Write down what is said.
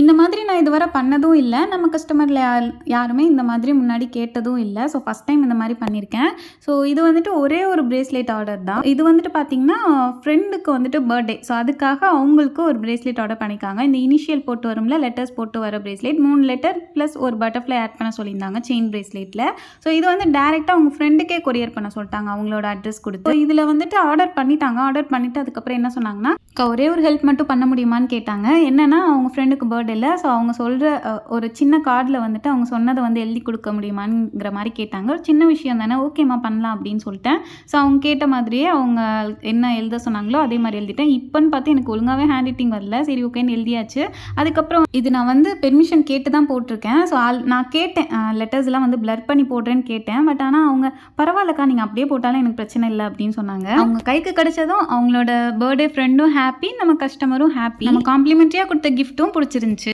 இந்த மாதிரி நான் இதுவரை பண்ணதும் இல்ல. நம்ம கஸ்டமர்ல யாருமே இந்த மாதிரி முன்னாடி கேட்டதும் இல்ல. ஸோ ஃபர்ஸ்ட் டைம் இந்த மாரி பண்ணியிருக்கேன். ஸோ இது வந்துட்டு ஒரே ஒரு பிரேஸ்லெட் ஆர்டர் தான். இது வந்துட்டு பார்த்தீங்கன்னா, ஃப்ரெண்டுக்கு வந்துட்டு பர்த்டே. ஸோ அதுக்காக அவங்களுக்கு ஒரு பிரேஸ்லெட் ஆர்டர் பண்ணியிருக்காங்க. இந்த இனிஷியல் போட்டு வரும்ல, லெட்டர்ஸ் போட்டு வர பிரேஸ்லெட் 3 லெட்டர் ப்ளஸ் ஒரு பட்டர்ஃப்ளை ஆட் பண்ண சொல்லியிருந்தாங்க செயின் பிரேஸ்லெட்ல. ஸோ இது வந்து டைரக்ட்டா அவங்க ஃப்ரெண்டுக்கே கொரியர் பண்ண சொல்லிட்டாங்க அவங்களோட அட்ரஸ் குடுத்து. ஸோ இதில வந்துட்டு ஆர்டர் பண்ணிட்டாங்க. ஆர்டர் பண்ணிட்டு அதுக்கப்புறம் என்ன சொன்னாங்கன்னா, அக்கா ஒரே ஒரு ஹெல்ப் மட்டும் பண்ண முடியுமான்னு கேட்டாங்க. என்னன்னா அவங்க ஃப்ரெண்டுக்கு பர்த்டேல ஸோ அவங்க சொல்ற ஒரு சின்ன கார்டில் வந்துட்டு அவங்க சொன்னதை வந்து எழுதி கொடுக்க முடியுமாங்கிற மாதிரி கேட்டாங்க. ஒரு சின்ன விஷயம் தானே, ஓகேம்மா பண்ணலாம் அப்படின்னு சொல்லிட்டேன். ஸோ அவங்க கேட்ட மாதிரியே அவங்க என்ன எழுத சொன்னாங்களோ அதே மாதிரி எழுதிட்டேன். இப்போன்னு பார்த்து எனக்கு ஒழுங்காகவே ஹேண்ட் ரைட்டிங் வரல. சரி ஓகேன்னு எழுதியாச்சு. அதுக்கப்புறம் இது நான் வந்து பெர்மிஷன் கேட்டு தான் போட்டிருக்கேன். ஸோ நான் கேட்டேன் லெட்டர்ஸ்லாம் வந்து பிளர் பண்ணி போடுறேன்னு கேட்டேன். பட் ஆனால் அவங்க பரவாயில்லக்கா நீங்கள் அப்படியே போட்டாலும் எனக்கு பிரச்சனை இல்லை அப்படின்னு சொன்னாங்க. அவங்க கைக்கு கிடைச்சதும் அவங்களோட பர்த்டே ஃப்ரெண்டும் ஹாப்பி, நம்ம கஸ்டமரும் ஹாப்பி. நம்ம காம்ப்ளிமெண்ட்ரியாக கொடுத்த கிஃப்ட்டும் பிடிச்சிருந்துச்சு.